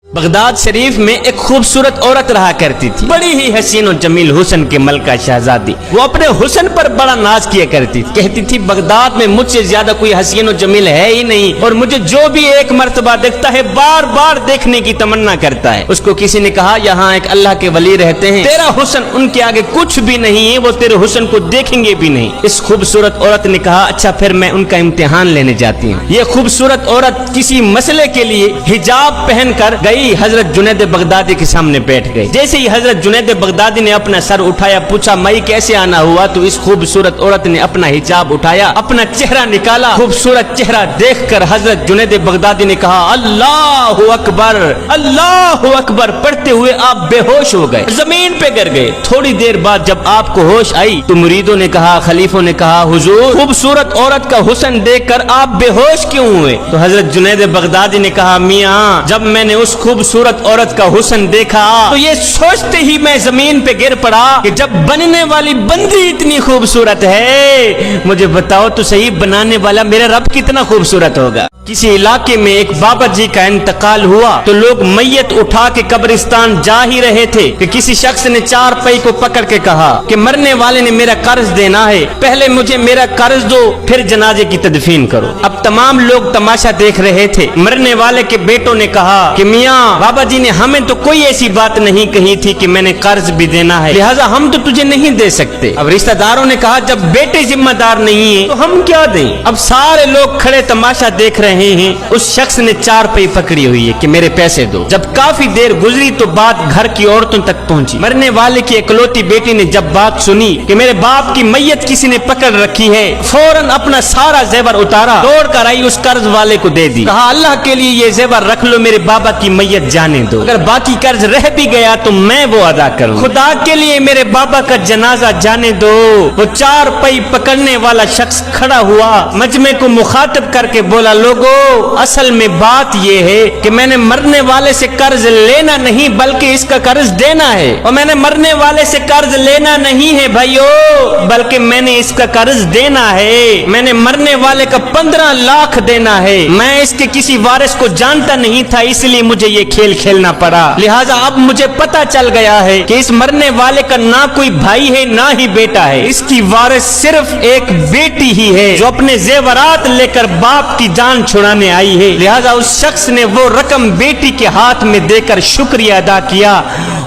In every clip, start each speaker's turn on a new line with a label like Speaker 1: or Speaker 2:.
Speaker 1: Baghdad शरीफ में एक खूबसूरत औरत रहा करती थी, बड़ी ही हसीन और जमील हुस्न के मलका शहजादी। वो अपने हुस्न पर बड़ा नाज किया करती थी। कहती थी बगदाद में मुझसे ज्यादा कोई हसीन और जमील है ही नहीं, और मुझे जो भी एक मर्तबा देखता है बार बार देखने की तमन्ना करता है। उसको किसी ने कहा यहाँ एक अल्लाह के वली रहते हैं, तेरा हुस्न उनके आगे कुछ भी नहीं है, वो तेरे हुस्न को देखेंगे भी नहीं। इस खूबसूरत औरत ने कहा अच्छा फिर मैं उनका इम्तिहान लेने जाती हूँ। ये खूबसूरत औरत किसी मसले के लिए हिजाब पहनकर गई, हजरत जुनैद बगदादी के सामने बैठ गई। जैसे ही हजरत जुनैद बगदादी ने अपना सर उठाया, पूछा मई कैसे आना हुआ, तो इस खूबसूरत औरत ने अपना हिजाब उठाया, अपना चेहरा निकाला। खूबसूरत चेहरा देखकर हजरत जुनैद बगदादी ने कहा अल्लाहु अकबर, अल्लाहु अकबर पढ़ते हुए आप बेहोश हो गए, जमीन पे गिर गए। थोड़ी देर बाद जब आपको होश आई तो मुरीदों ने कहा, खलीफों ने कहा हुजूर खूबसूरत औरत का हुस्न देखकर आप बेहोश क्यों हुए? तो हजरत जुनैद बगदादी ने कहा मियाँ जब मैंने उस खूबसूरत औरत का हुस्न देखा तो ये सोचते ही मैं जमीन पे गिर पड़ा कि जब बनने वाली बंदी इतनी खूबसूरत है, मुझे बताओ तो सही बनाने वाला मेरा रब कितना खूबसूरत होगा। किसी इलाके में एक बाबा जी का इंतकाल हुआ तो लोग मैयत उठा के कब्रिस्तान जा ही रहे थे कि किसी शख्स ने चार पई को पकड़ के कहा कि मरने वाले ने मेरा कर्ज देना है, पहले मुझे मेरा कर्ज दो फिर जनाजे की तदफीन करो। अब तमाम लोग तमाशा देख रहे थे। मरने वाले के बेटों ने कहा कि मियाँ बाबा जी ने हमें तो कोई ऐसी बात नहीं कही थी कि मैंने कर्ज भी देना है, लिहाजा हम तो तुझे नहीं दे सकते। अब रिश्तेदारों ने कहा जब बेटे जिम्मेदार नहीं है तो हम क्या दें। अब सारे लोग खड़े तमाशा देख रहे हैं। उस शख्स ने चार पई पकड़ी हुई है कि मेरे पैसे दो। जब काफी देर गुजरी तो बात घर की औरतों तक पहुंची। मरने वाले की इकलौती बेटी ने जब बात सुनी कि मेरे बाप की मैयत किसी ने पकड़ रखी है, फौरन अपना सारा जेवर उतारा, दौड़ कर आई उस कर्ज वाले को दे दी। कहा अल्लाह के लिए ये जेवर रख लो, मेरे बाबा की मैयत जाने दो, अगर बाकी कर्ज रह भी गया तो मैं वो अदा करूं। खुदा के लिए मेरे बाबा का जनाजा जाने दो। वो चार पई पकड़ने वाला शख्स खड़ा हुआ, मजमे को मुखातब करके बोला लोगो असल में बात ये है कि मैंने मरने वाले से कर्ज लेना नहीं बल्कि इसका कर्ज देना है, और मैंने मरने वाले से कर्ज लेना नहीं है भाइयों बल्कि मैंने इसका कर्ज देना है। मैंने मरने वाले का 15 लाख देना है। मैं इसके किसी वारिस को जानता नहीं था, इसलिए मुझे ये खेल खेलना पड़ा। लिहाजा अब मुझे पता चल गया है कि इस मरने वाले का ना कोई भाई है ना ही बेटा है, इसकी वारिस सिर्फ एक बेटी ही है जो अपने जेवरात लेकर बाप की जान छुड़ाने आई है। लिहाजा उस शख्स ने वो रकम बेटी के हाथ में देकर शुक्रिया अदा किया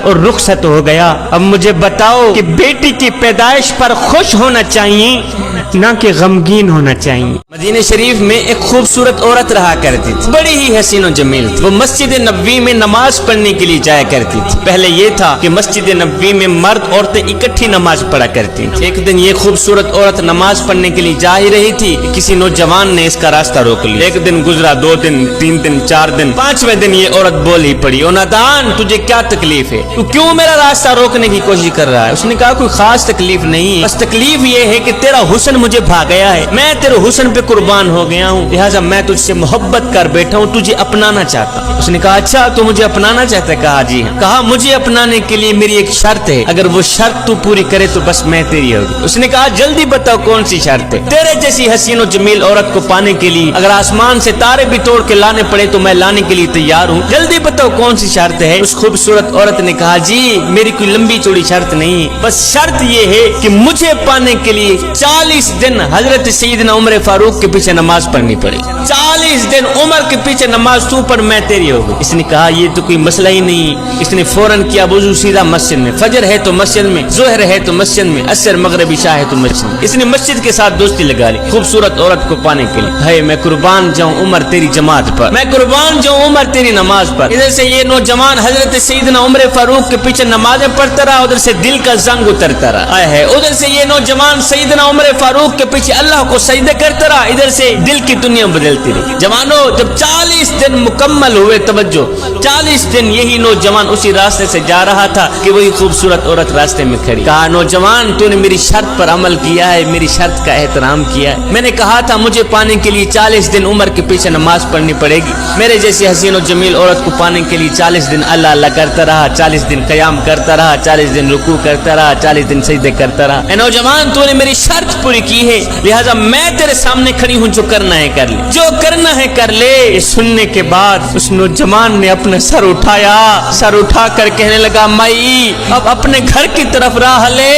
Speaker 1: और रुखसत हो गया। अब मुझे बताओ कि बेटी की पैदाइश पर खुश होना चाहिए ना कि गमगीन होना चाहिए। मदीने शरीफ में एक खूबसूरत औरत रहा करती थी, बड़ी ही हसीन और जमील थी। वो मस्जिद नबवी में नमाज पढ़ने के लिए जाया करती थी। पहले ये था कि मस्जिद नबवी में मर्द औरतें इकट्ठी नमाज पढ़ा करती थी। एक दिन ये खूबसूरत औरत नमाज पढ़ने के लिए जा ही रही थी, किसी नौजवान ने इसका रास्ता रोक लिया। एक दिन गुजरा, 2 दिन, 3 दिन, 4 दिन, 5वें दिन ये औरत बोल ही पड़ी, ओ नादान तुझे क्या तकलीफ है, तू क्यों मेरा रास्ता रोकने की कोशिश कर रहा है? उसने कहा कोई खास तकलीफ नहीं, बस तकलीफ ये है कि तेरा हुस्न मुझे भा गया है, मैं तेरे हुस्न पे कुर्बान हो गया हूँ, लिहाजा मैं तुझसे मोहब्बत कर बैठा हूँ, तुझे अपनाना चाहता हूँ। उसने कहा अच्छा तो मुझे अपनाना चाहता है? कहा जी हाँ। कहा मुझे अपनाने के लिए मेरी एक शर्त है, अगर वो शर्त तू पूरी करे तो बस मैं तेरी होगी। उसने कहा जल्दी बताओ कौन सी शर्त है? तेरे जैसी हसीन और जमील औरत को पाने के लिए अगर आसमान से तारे भी तोड़ के लाने पड़े तो मैं लाने के लिए तैयार हूँ, जल्दी बताओ कौन सी शर्त है? उस खूबसूरत औरत ने कहा जी मेरी कोई लंबी चौड़ी शर्त नहीं, बस शर्त ये है कि मुझे पाने के लिए 40 दिन हजरत सैयदना उमर फारूक के पीछे नमाज पढ़नी पड़े। 40 दिन उमर के पीछे नमाज तू पढ़ मैं तेरी होगी। इसने कहा ये तो कोई मसला ही नहीं। इसने फौरन किया वुजू, सीधा मस्जिद में, फजर है तो मस्जिद में, जोहर है तो मस्जिद में, असर मगरिब इशा है तो मस्जिद में। इसने मस्जिद के साथ दोस्ती लगा ली खूबसूरत औरत को पाने के लिए। है मैं कुर्बान जाऊं उमर तेरी जमात पर, मैं कुर्बान जाऊं उमर तेरी नमाज पर। इधर से ये नौजवान हजरत सैयदना उमर फारूक के पीछे नमाजें पढ़ता रहा, उधर से दिल का जंग उतरता रहा है। उधर से ये नौजवान सैयदना उमर फारूक के पीछे अल्लाह को सजदे करता रहा, इधर से दिल की दुनिया बदलती रही। जवानों जब 40 दिन मुकम्मल हुए, तवज्जो 40 दिन यही नौजवान उसी रास्ते से जा रहा था कि वही खूबसूरत औरत रास्ते में खड़ी। कहा नौजवान तूने मेरी शर्त पर अमल किया है, मेरी शर्त का एहतराम किया है। मैंने कहा था मुझे पाने के लिए 40 दिन उमर के पीछे नमाज पढ़नी पड़ेगी। मेरे जैसी हसीन और जमील औरत को पाने के लिए 40 दिन अल्लाह अल्लाह करता रहा, 40 40 दिन क़याम करता रहा, 40 दिन रुकू करता रहा, 40 दिन सजदे करता रहा। ए नौजवान, तूने मेरी शर्त पूरी की है, लिहाजा मैं तेरे सामने खड़ी हूँ, जो करना है कर ले, जो करना है कर ले। ये सुनने के बाद उस नौजवान ने अपना सर उठाया, सर उठा कर कहने लगा, माई अब अपने घर की तरफ राह ले,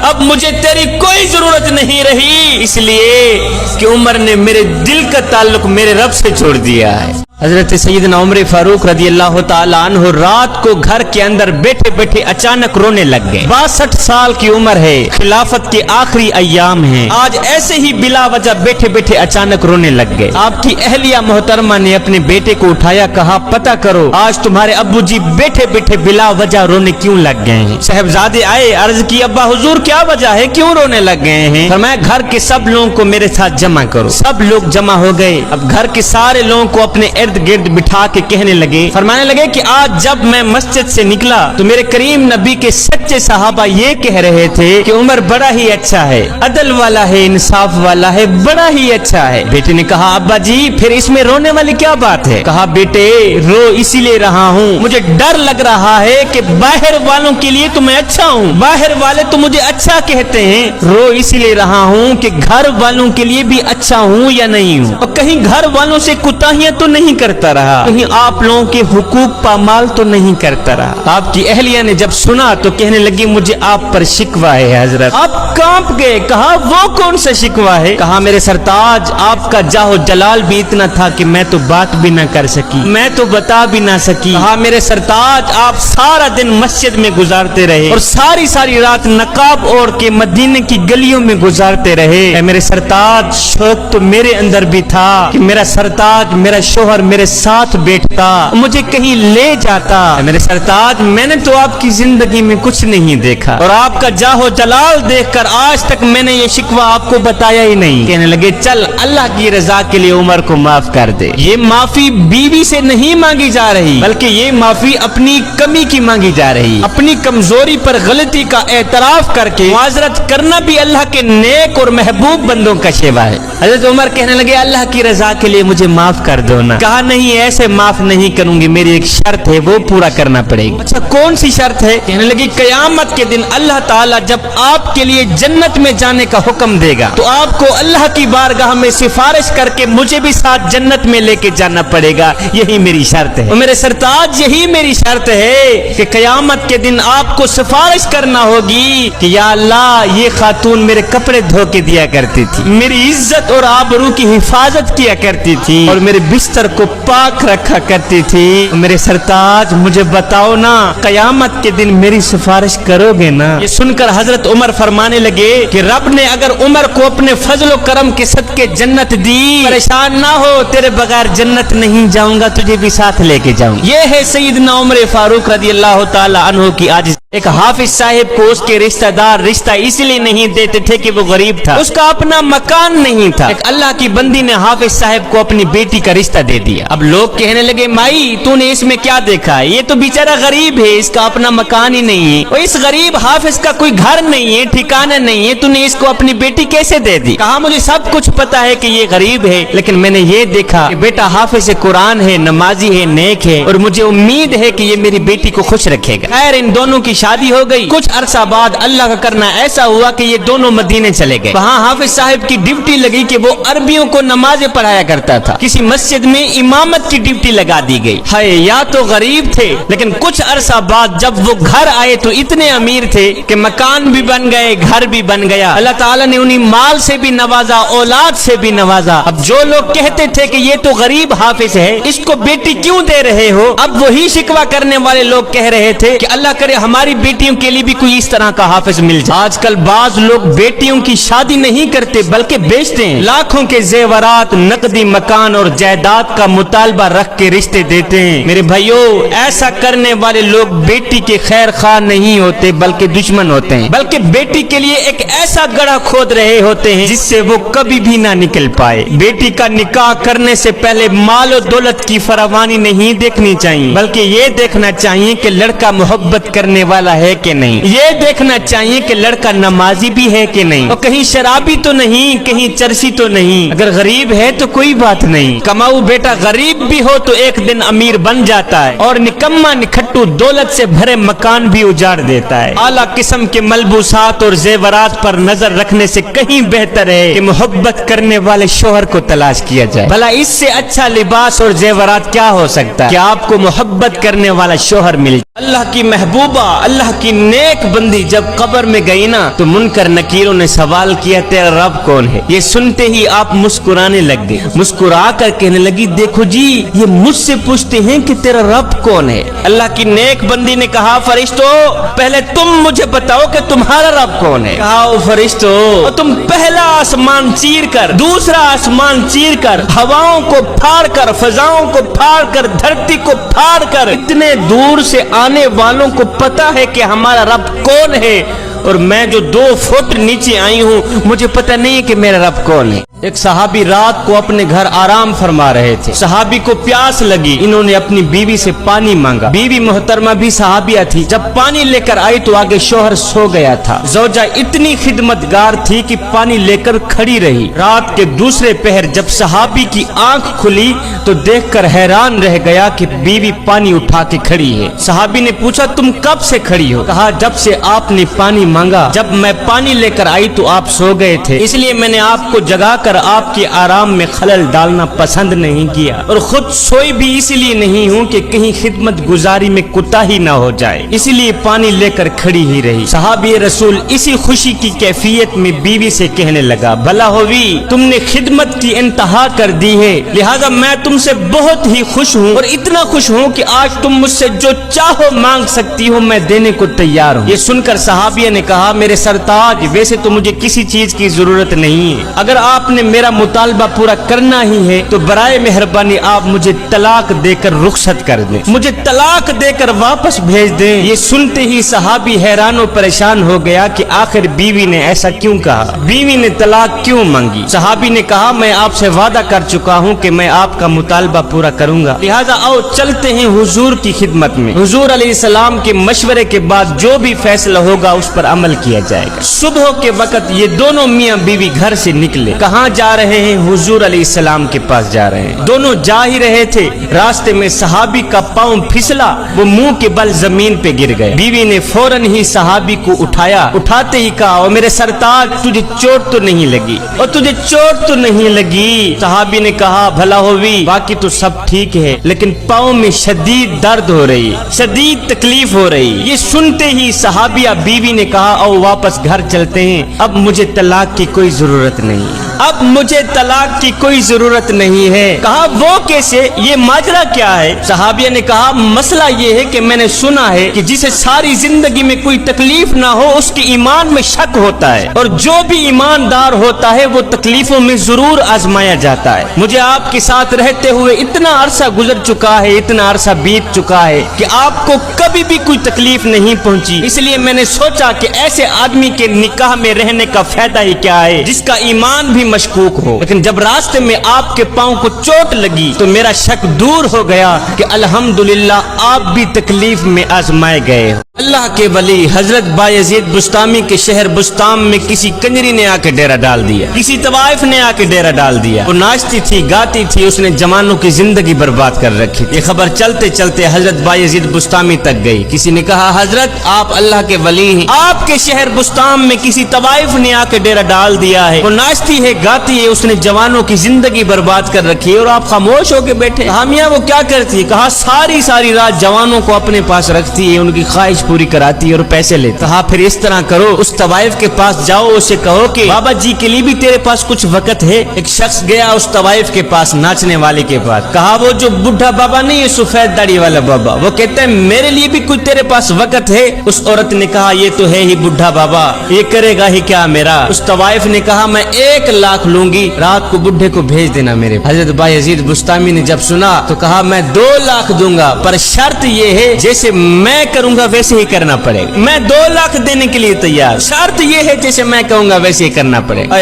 Speaker 1: अब मुझे तेरी कोई जरूरत नहीं रही, इसलिए कि उमर ने मेरे दिल का ताल्लुक मेरे रब से जोड़ दिया है। हजरत सैयदना उमर फारूक रदी अल्लाह ताला अन्हु रात को घर के अंदर बैठे बैठे अचानक रोने लग गए। 62 साल की उम्र है, खिलाफत के आखिरी अय्याम हैं। आज ऐसे ही बिला वजह बैठे बैठे अचानक रोने लग गए। आपकी अहलिया मोहतरमा ने अपने बेटे को उठाया, कहा पता करो आज तुम्हारे अब्बू जी बैठे बैठे बिला वजह रोने क्यों लग गए हैं। साहबजादे आए, अर्ज की अब्बा हुजूर क्या वजह है, क्यों रोने लग गए हैं। फरमाया घर के सब लोगों को मेरे साथ जमा करो। सब लोग जमा हो गए। अब घर के सारे लोगों को अपने गिर्द बिठा के कहने लगे, फरमाने लगे कि आज जब मैं मस्जिद से निकला तो मेरे करीम नबी के सच्चे सहाबा ये कह रहे थे कि उमर बड़ा ही अच्छा है, अदल वाला है, इंसाफ वाला है, बड़ा ही अच्छा है। बेटे ने कहा अब्बा जी फिर इसमें रोने वाली क्या बात है। कहा बेटे रो इसीलिए रहा हूँ, मुझे डर लग रहा है कि बाहर वालों के लिए तो मैं अच्छा हूँ, बाहर वाले तो मुझे अच्छा कहते हैं, रो इसीलिए रहा हूँ कि घर वालों के लिए भी अच्छा हूँ या नहीं हूँ, और कहीं घर वालों से कुताहियां तो नहीं करता रहा, कहीं आप लोगों के हुकूक पामाल तो नहीं करता रहा। आपकी अहलिया ने जब सुना तो कहने लगी मुझे आप पर शिकवा है हजरत। आप कांप गए। कहा वो कौन सा शिकवा है। कहा मेरे सरताज आपका जाहो जलाल भी इतना था कि मैं तो बात भी ना कर सकी, मैं तो बता भी ना सकी। कहा मेरे सरताज आप सारा दिन मस्जिद में गुजारते रहे और सारी सारी रात नकाब ओढ़ के मदीने की गलियों में गुजारते रहे। मेरे सरताज शौक तो मेरे अंदर भी था कि मेरा सरताज मेरा शोहर मेरे साथ बैठता, मुझे कहीं ले जाता। मेरे सरताज मैंने तो आपकी जिंदगी में कुछ नहीं देखा और आपका जाहो जलाल देखकर आज तक मैंने ये शिकवा आपको बताया ही नहीं। कहने लगे चल अल्लाह की रजा के लिए उमर को माफ कर दे। ये माफी बीवी से नहीं मांगी जा रही, बल्कि ये माफी अपनी कमी की मांगी जा रही। अपनी कमजोरी पर गलती का एतराफ करके माजरत करना भी अल्लाह के नेक और महबूब बंदों का शेवा है। हजरत उमर कहने लगे अल्लाह की रजा के लिए मुझे माफ कर दो ना। कहा नहीं ऐसे माफ नहीं करूंगी, मेरी एक शर्त है वो पूरा करना पड़ेगी। अच्छा कौन सी शर्त है। कहने लगी कयामत के दिन अल्लाह ताला जब आपके लिए जन्नत में जाने का हुक्म देगा तो आपको अल्लाह की बारगाह में सिफारिश करके मुझे भी साथ जन्नत में लेके जाना पड़ेगा, यही मेरी शर्त है। और मेरे सरताज यही मेरी शर्त है कि कयामत के दिन आपको सिफारिश करना होगी कि या अल्लाह ये खातून मेरे कपड़े धो के दिया करती थी, मेरी इज्जत और आबरू की हिफाजत किया करती थी और मेरे बिस्तर को पाक रखा करती थी। मेरे सरताज मुझे बताओ ना कयामत के दिन मेरी सिफारिश करोगे ना। ये सुनकर हजरत उमर फरमाने लगे कि रब ने अगर उमर को अपने फजल करम के सदके जन्नत दी, परेशान ना हो, तेरे बगैर जन्नत नहीं जाऊंगा, तुझे भी साथ लेके जाऊंगा। ये है सैयदना उमर फारूक रदी अल्लाह ताला अन्हु की आजिज़। एक हाफिज साहिब को उसके रिश्तेदार रिश्ता इसलिए नहीं देते थे कि वो गरीब था, उसका अपना मकान नहीं था। एक अल्लाह की बंदी ने हाफिज साहिब को अपनी बेटी का रिश्ता दे दिया। अब लोग कहने लगे माई तूने इसमें क्या देखा, ये तो बेचारा गरीब है, इसका अपना मकान ही नहीं है, और इस गरीब हाफिज का कोई घर नहीं है, ठिकाना नहीं है, तूने इसको अपनी बेटी कैसे दे दी। कहा मुझे सब कुछ पता है कि ये गरीब है, लेकिन मैंने ये देखा कि बेटा हाफिज कुरान है, नमाजी है, नेक है, और मुझे उम्मीद है कि ये मेरी बेटी को खुश रखेगा। खैर इन दोनों की शादी हो गई। कुछ अरसा बाद अल्लाह का करना ऐसा हुआ कि ये दोनों मदीने चले गए। वहाँ हाफिज साहब की ड्यूटी लगी कि वो अरबियों को नमाजें पढ़ाया करता था। किसी मस्जिद में इमामत की ड्यूटी लगा दी गई। है या तो गरीब थे, लेकिन कुछ अरसा बाद जब वो घर आए तो इतने अमीर थे कि मकान भी बन गए, घर भी बन गया। अल्लाह ताला ने उन्हें माल से भी नवाजा, औलाद से भी नवाजा। अब जो लोग कहते थे कि ये तो गरीब हाफिज है, इसको बेटी क्यों दे रहे हो, अब वही शिकवा करने वाले लोग कह रहे थे कि अल्लाह करे हमारी बेटियों के लिए भी कोई इस तरह का हाफिज मिल जाए। आजकल बाज लोग बेटियों की शादी नहीं करते बल्कि बेचते हैं। लाखों के जेवरात, नकदी, मकान और जायदाद का मुतालबा रख के रिश्ते देते हैं। मेरे भाइयों ऐसा करने वाले लोग बेटी के खैर खा नहीं होते बल्कि दुश्मन होते हैं, बल्कि बेटी के लिए एक ऐसा गड्ढा खोद रहे होते हैं जिससे वो कभी भी ना निकल पाए। बेटी का निकाह करने से पहले माल और दौलत की फरावानी नहीं देखनी चाहिए, बल्कि ये देखना चाहिए कि लड़का मोहब्बत करने वाला वाला है कि नहीं, ये देखना चाहिए कि लड़का नमाजी भी है कि नहीं, और कहीं शराबी तो नहीं, कहीं चरसी तो नहीं। अगर गरीब है तो कोई बात नहीं, कमाऊ बेटा गरीब भी हो तो एक दिन अमीर बन जाता है, और निकम्मा निखट्टू दौलत से भरे मकान भी उजाड़ देता है। आला किस्म के मलबूसात और जेवरात पर नजर रखने से कहीं बेहतर है कि मोहब्बत करने वाले शोहर को तलाश किया जाए। भला इससे अच्छा लिबास और जेवरात क्या हो सकता है कि आपको मोहब्बत करने वाला शोहर मिल जाए। अल्लाह की महबूबा, अल्लाह की नेक बंदी जब कब्र में गई ना तो मुनकर नकीरों ने सवाल किया तेरा रब कौन है। ये सुनते ही आप मुस्कुराने लग गए, मुस्कुरा कर कहने लगी देखो जी ये मुझसे पूछते हैं कि तेरा रब कौन है। अल्लाह की नेक बंदी ने कहा फरिश्तों पहले तुम मुझे बताओ कि तुम्हारा रब कौन है। कहा ओ फरिश्तों, और तुम पहला आसमान चीर कर, दूसरा आसमान चीर कर, हवाओं को फाड़ कर, फजाओं को फाड़ कर, धरती को फाड़ कर, इतने दूर से आने वालों को पता है कि हमारा रब कौन है, और मैं जो 2 फुट नीचे आई हूँ मुझे पता नहीं है कि मेरा रब कौन है। एक सहाबी रात को अपने घर आराम फरमा रहे थे, सहाबी को प्यास लगी, इन्होंने अपनी बीवी से पानी मांगा। बीवी मोहतरमा भी सहाबिया थी, जब पानी लेकर आई तो आगे शोहर सो गया था। जौजा इतनी खिदमतगार थी कि पानी लेकर खड़ी रही। रात के दूसरे पहर जब सहाबी की आंख खुली तो देखकर हैरान रह गया कि बीवी पानी उठा के खड़ी है। सहाबी ने पूछा तुम कब से खड़ी हो? कहा जब से आपने पानी मांगा, जब मैं पानी लेकर आई तो आप सो गए थे, इसलिए मैंने आपको जगाकर आपके आराम में खलल डालना पसंद नहीं किया, और खुद सोई भी इसलिए नहीं हूँ कि कहीं खिदमत गुजारी में कुताही ना हो जाए, इसलिए पानी लेकर खड़ी ही रही। सहाबी रसूल इसी खुशी की कैफियत में बीवी से कहने लगा भला होवी तुमने खिदमत की इंतहा कर दी है, लिहाजा मैं तुमसे बहुत ही खुश हूँ, और इतना खुश हूँ कि आज तुम मुझसे जो चाहो मांग सकती हो, मैं देने को तैयार हूँ। ये सुनकर सहाबिया ने कहा मेरे सरताज वैसे तो मुझे किसी चीज की जरूरत नहीं है, अगर आपने मेरा मुतालबा पूरा करना ही है तो बराए मेहरबानी आप मुझे तलाक देकर रुखसत कर दें, मुझे तलाक देकर वापस भेज दें। ये सुनते ही सहाबी हैरान और परेशान हो गया कि आखिर बीवी ने ऐसा क्यों कहा, बीवी ने तलाक क्यों मांगी। सहाबी ने कहा मैं आपसे वादा कर चुका हूँ कि मैं आपका मुतालबा पूरा करूंगा, लिहाजा आओ चलते हैं हुजूर की खिदमत में। हुजूर अलैहिस्सलाम के मशवरे के बाद जो भी फैसला होगा उस पर अमल किया जाएगा। सुबह के वक्त ये दोनों मियाँ बीवी घर से निकले। कहाँ जा रहे हैं? हुजूर अलैहिस्सलाम के पास जा रहे हैं। दोनों जा ही रहे थे, रास्ते में सहाबी का पांव फिसला, वो मुंह के बल जमीन पे गिर गए। बीवी ने फौरन ही सहाबी को उठाया, उठाते ही कहा और मेरे सरताज तुझे चोट तो नहीं लगी, और तुझे चोट तो नहीं लगी। सहाबी ने कहा भला होवी बाकी तो सब ठीक है, लेकिन पांव में शदीद दर्द हो रही, शदीद तकलीफ हो रही। ये सुनते ही सहाबिया बीवी ने कहा आओ वापस घर चलते हैं, अब मुझे तलाक की कोई जरूरत नहीं, अब मुझे तलाक की कोई जरूरत नहीं है। कहा वो कैसे, ये माजरा क्या है? सहाबिया ने कहा मसला ये है कि मैंने सुना है कि जिसे सारी जिंदगी में कोई तकलीफ ना हो उसके ईमान में शक होता है, और जो भी ईमानदार होता है वो तकलीफों में जरूर आजमाया जाता है। मुझे आपके साथ रहते हुए इतना अरसा गुजर चुका है, इतना अरसा बीत चुका है कि आपको कभी भी कोई तकलीफ नहीं पहुंची, इसलिए मैंने सोचा कि ऐसे आदमी के निकाह में रहने का फायदा ही क्या है जिसका ईमान भी मशकूक हो। लेकिन जब रास्ते में आपके पांव को चोट लगी तो मेरा शक दूर हो गया कि अल्हम्दुलिल्लाह आप भी तकलीफ में आजमाए गए हो। अल्लाह के वली हजरत बायजीद बुस्तामी के शहर बुस्ताम में किसी कंजरी ने आके डेरा डाल दिया, किसी तवाइफ ने आके डेरा डाल दिया। वो नाचती थी, गाती थी, उसने जवानों की जिंदगी बर्बाद कर रखी। ये खबर चलते चलते हजरत बायजीद बुस्तामी तक गई। किसी ने कहा हजरत आप अल्लाह के वली हैं, आपके शहर बुस्ताम में किसी तवाइफ ने आके डेरा डाल दिया है, वो नाचती है, गाती है, उसने जवानों की जिंदगी बर्बाद कर रखी है और आप खामोश होके बैठे। हामिया वो क्या करती है? कहा सारी सारी रात जवानों को अपने पास रखती है, उनकी ख्वाहिश पूरी कराती है और पैसे लेती। कहा फिर इस तरह करो, उस तवाइफ के पास जाओ, उसे कहो कि बाबा जी के लिए भी तेरे पास कुछ वक्त है। एक शख्स गया उस तवाइफ के पास, नाचने वाले के पास। कहा वो जो बुढ़ा बाबा नहीं है, सफेद दाढ़ी वाला बाबा, वो कहता है मेरे लिए भी कुछ तेरे पास वक्त है। उस औरत ने कहा ये तो है ही बुढ़ा बाबा, ये करेगा ही क्या मेरा? उस तवाइफ ने कहा मैं 1 लाख लूंगी, रात को बुढ़े को भेज देना मेरे। हजरत बायजीद बुस्तामी ने जब सुना तो कहा मैं 2 लाख दूंगा, पर शर्त ये है जैसे मैं करूंगा वैसे ही करना पड़ेगा। मैं 2 लाख देने के लिए तैयार, शर्त ये है जैसे मैं कहूंगा वैसे ही करना पड़ेगा।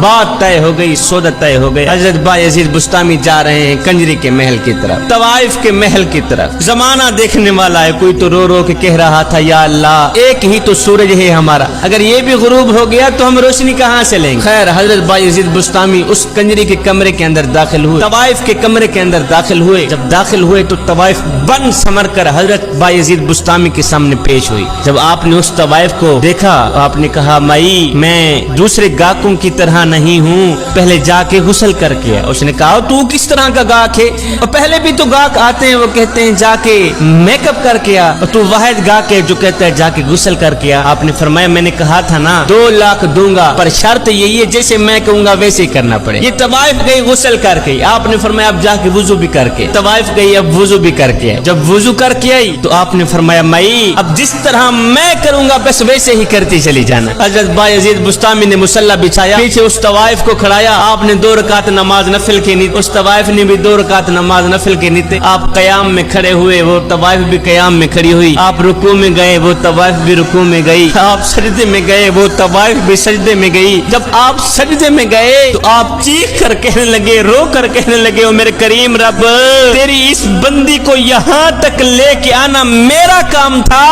Speaker 1: बात तय हो गई, सौदा तय हो गई। हजरत बायजीद बुस्तामी जा रहे हैं कंजरी के महल की तरफ, तवाइफ के महल की तरफ। जमाना देखने वाला है, कोई तो रो रो के कह रहा था या अल्लाह एक ही तो सूरज है हमारा, अगर ये भी गुरूब हो गया तो हम रोशनी कहाँ से लेंगे। खैर हजरत बायजीद बुस्तामी उस कंजरी के कमरे के अंदर दाखिल हुए, तवाइफ के कमरे के अंदर दाखिल हुए। जब दाखिल हुए तो तवाइफ बन समर कर हजरत बायजीद बुस्तामी के सामने पेश हुई। जब आपने उस तवाइफ को देखा आपने कहा माई मैं दूसरे गाहकों की तरह नहीं हूँ, पहले जाके गुस्ल करके। उसने कहा तू किस तरह का गाहक है, और पहले भी तो गाहक आते हैं वो कहते हैं जाके मेकअप करके आ, और तू वाहिद गाहक है जो कहता है जाके गुस्ल करके आ। आपने फरमाया मैंने कहा था ना 2 लाख दूंगा, पर शर्त यही है जैसे मैं कहूंगा वैसे ही करना पड़े। ये तवाइफ गई गुस्ल करके, आपने फरमाया अब जाके वुजू भी करके। तवाइफ गई अब वुजू भी करके आई। जब वुजू करके आई तो आपने फरमाया माई अब जिस तरह मैं करूंगा बस वैसे ही करती चली जाना। हजरत बायजीद बुस्तामी ने मुसल्ला बिछाया, पीछे उस तवाइफ को खड़ाया, आपने 2 रकात नमाज नफिल की नीति, उस तवाइफ ने भी 2 रकात नमाज नफिल की नीति। आप कयाम में खड़े हुए, वो तवाइफ भी कयाम में खड़ी हुई। आप रुकू में गए, वो तवाइफ भी रुकू में गई। आप सजदे में गए, वो तवाइफ भी सजदे में गई। जब आप सजदे में गए तो आप चीख कर कहने लगे, रो कर कहने लगे ओ मेरे करीम रब तेरी इस बंदी को यहाँ तक लेके आना मेरा काम था,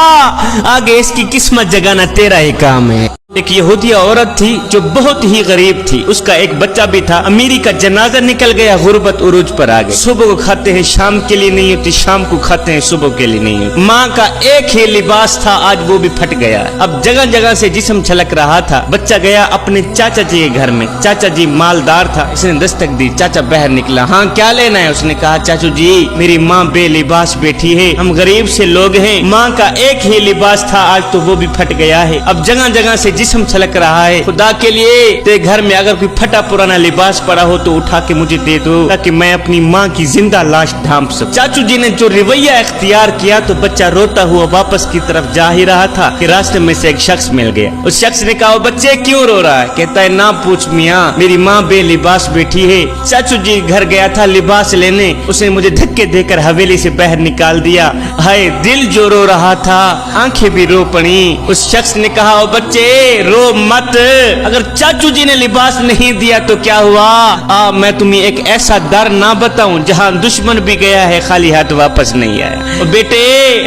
Speaker 1: आगे इसकी किस्मत जगाना तेरा ही काम है। एक यहूदिया औरत थी जो बहुत ही गरीब थी, उसका एक बच्चा भी था। अमीरी का जनाजा निकल गया, गुर्बत उरूज पर आ गई। सुबह को खाते हैं शाम के लिए नहीं होती, शाम को खाते हैं सुबह के लिए नहीं होती। माँ का एक ही लिबास था, आज वो भी फट गया। अब जगह जगह से जिस्म छलक रहा था। बच्चा गया अपने चाचा जी के घर में, चाचा जी मालदार था, उसने दस्तक दी, चाचा बाहर निकला। हाँ क्या लेना है? उसने कहा चाचू जी मेरी माँ बेलिबास बैठी है, हम गरीब से लोग हैं, माँ का एक ही लिबास था आज तो वो भी फट गया है। अब जगह जगह से जिस्म छलक रहा है, खुदा के लिए तेरे घर में अगर कोई फटा पुराना लिबास पड़ा हो तो उठा के मुझे दे दो ताकि मैं अपनी माँ की जिंदा लाश ढांप सकूं। चाचू जी ने जो रवैया इख्तियार किया तो बच्चा रोता हुआ वापस की तरफ जा ही रहा था कि रास्ते में से एक शख्स मिल गया। उस शख्स ने कहा बच्चे क्यों रो रहा है? कहता है ना पूछ मियाँ, मेरी माँ बेलिबास बैठी है। चाचू जी घर गया था लिबास लेने, उसने मुझे धक्के देकर हवेली से बाहर निकाल दिया। हाय दिल जो रो रहा था आंखें भी रो पड़ी। उस शख्स ने कहा बच्चे रो मत, अगर चाचू जी ने लिबास नहीं दिया तो क्या हुआ? मैं तुम्हें एक ऐसा दर ना बताऊं जहां दुश्मन भी गया है खाली हाथ वापस नहीं आया। और बेटे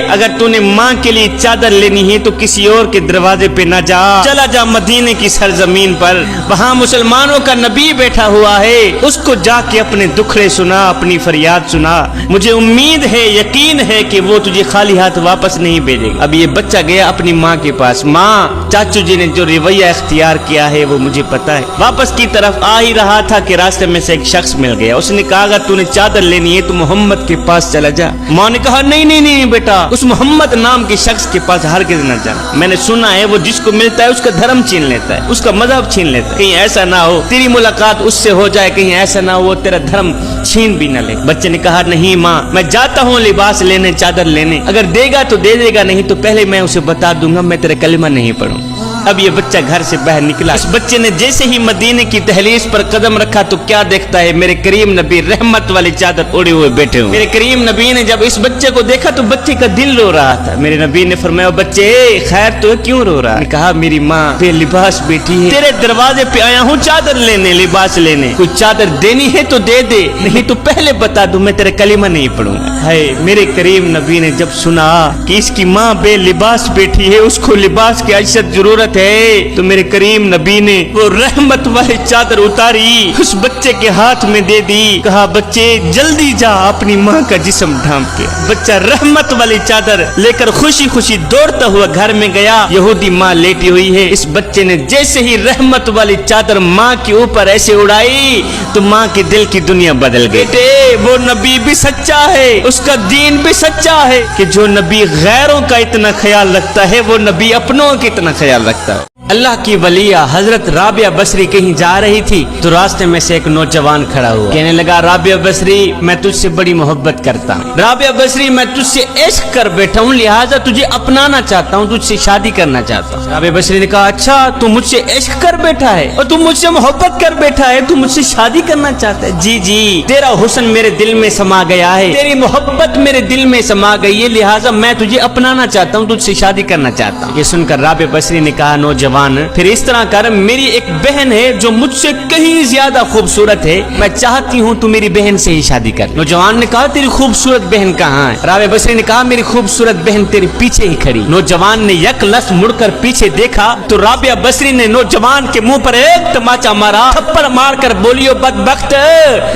Speaker 1: अगर तूने माँ के लिए चादर लेनी है तो किसी और के दरवाजे पे ना जा, चला जा मदीने की सरजमीन पर, वहाँ मुसलमानों का नबी बैठा हुआ है, उसको जाके अपने दुखड़े सुना, अपनी फरियाद सुना। मुझे उम्मीद है यकीन है कि वो तुझे खाली हाथ वापस नहीं भेजेगा। अब ये बच्चा गया अपनी माँ के पास, माँ चाचू जी ने जो रवैया इख्तियार किया है वो मुझे पता है। वापस की तरफ आ ही रहा था कि रास्ते में से एक शख्स मिल गया, उसने कहा अगर तूने चादर लेनी है तो मोहम्मद के पास चला जा। माँ ने कहा नहीं नहीं नहीं बेटा, उस मोहम्मद नाम के शख्स के पास हरगिज़ न जाना, मैंने सुना है वो जिसको मिलता है उसका धर्म छीन लेता है, उसका मजहब छीन लेता है। कहीं ऐसा ना हो तेरी मुलाकात उससे हो जाए, कहीं ऐसा ना हो वो तेरा धर्म छीन भी न ले। बच्चे ने कहा नहीं माँ मैं जाता हूँ लिबास लेने, चादर लेने, अगर देगा तो दे देगा, नहीं तो पहले मैं उसे बता दूंगा मैं तेरा कलिमा नहीं पढ़ूं। अब ये बच्चा घर से बाहर निकला। इस बच्चे ने जैसे ही मदीने की दहलीज पर कदम रखा तो क्या देखता है, मेरे करीम नबी रहमत वाली चादर ओढ़े हुए बैठे हुए। मेरे करीम नबी ने जब इस बच्चे को देखा तो बच्चे का दिल रो रहा था। मेरे नबी ने फरमाया बच्चे खैर तो क्यों रो रहा है? कहा मेरी माँ बेलिबास बैठी है, तेरे दरवाजे पे आया हूँ चादर लेने, लिबास लेने, कोई चादर देनी है तो दे दे, नहीं तो पहले बता दूं मैं तेरा कलीमा नहीं पढ़ूंगा। है मेरे करीम नबी ने जब सुना कि इसकी माँ बेलिबास बैठी है, उसको लिबास की अशद जरूरत है, तो मेरे करीम नबी ने वो रहमत वाली चादर उतारी, उस बच्चे के हाथ में दे दी। कहा बच्चे जल्दी जा अपनी माँ का जिस्म ढांप के। बच्चा रहमत वाली चादर लेकर खुशी खुशी दौड़ता हुआ घर में गया। यहूदी माँ लेटी हुई है। इस बच्चे ने जैसे ही रहमत वाली चादर माँ के ऊपर ऐसे उड़ाई तो माँ के दिल की दुनिया बदल गई। बेटे वो नबी भी सच्चा है, उसका दीन भी सच्चा है कि जो नबी गैरों का इतना ख्याल रखता है वो नबी अपनों का इतना ख्याल रखता है। اللہ کی ولیہ حضرت رابعہ بصری کہیں جا رہی تھی تو راستے میں سے ایک نوجوان کھڑا ہوا، کہنے لگا رابعہ بصری میں تجھ سے بڑی محبت کرتا ہوں، رابعہ بصری میں تجھ سے عشق کر بیٹھا ہوں، لہٰذا تجھے اپنانا چاہتا ہوں، تجھ سے شادی کرنا چاہتا ہوں۔ رابعہ بصری نے کہا اچھا تو مجھ سے عشق کر بیٹھا ہے اور تو مجھ سے محبت کر بیٹھا ہے، تو مجھ سے شادی کرنا چاہتا ہے؟ جی جی، تیرا حسن میرے دل میں سما گیا ہے، تیری محبت میرے دل میں سما گئی ہے، لہٰذا میں تجھے اپنانا چاہتا ہوں، تجھ سے شادی کرنا چاہتا ہوں۔ یہ سن کر رابعہ بصری نے کہا نوجوان پھر اس طرح کر، میری ایک بہن ہے جو مجھ سے کہیں زیادہ خوبصورت ہے، میں چاہتی ہوں تو میری بہن سے ہی شادی کر۔ نوجوان نے کہا تیری خوبصورت بہن کہاں ہے؟ رابعہ بصری نے کہا میری خوبصورت بہن تیرے پیچھے ہی کھڑی۔ نوجوان نے یک لس مڑ کر پیچھے دیکھا تو رابعہ بصری نے نوجوان کے منہ پر ایک تماچا مارا، تھپڑ مار کر بولی او بدبخت،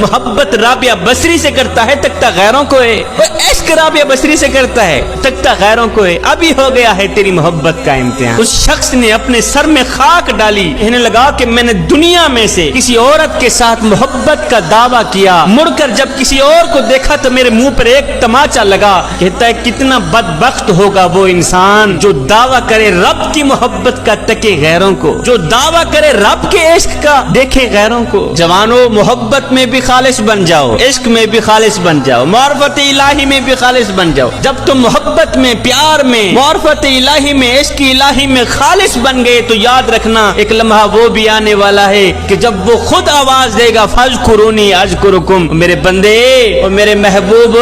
Speaker 1: محبت رابعہ بصری سے کرتا ہے تکتا غیروں کو ہے، عشق رابعہ بصری سے کرتا ہے تکتا غیروں کو ہے، ابھی ہو گیا ہے تیری محبت کا امتحان۔ اس شخص نے اپنے سر میں خاک ڈالی، کہنے لگا کہ میں نے دنیا میں سے کسی عورت کے ساتھ محبت کا دعویٰ کیا، مڑ کر جب کسی اور کو دیکھا تو میرے منہ پر ایک تماچا لگا۔ کہتا ہے کتنا بدبخت ہوگا وہ انسان جو دعویٰ کرے رب کی محبت کا تکے غیروں کو، جو دعویٰ کرے رب کے عشق کا دیکھے غیروں کو۔ جوانوں محبت میں بھی خالص بن جاؤ، عشق میں بھی خالص بن جاؤ، معرفت الہی میں بھی خالص بن جاؤ۔ جب تم محبت میں، پیار میں، معرفت الہی میں، عشق الہی میں خالص بن گئے تو یاد رکھنا ایک لمحہ وہ بھی آنے والا ہے کہ جب وہ خود آواز دے گا فاذکرونی اذکرکم، میرے بندے اور میرے محبوب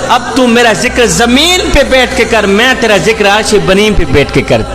Speaker 1: اب تو میرا ذکر زمین پہ بیٹھ کے کر، میں تیرا ذکر عرش بنی پہ بیٹھ کے کرتا۔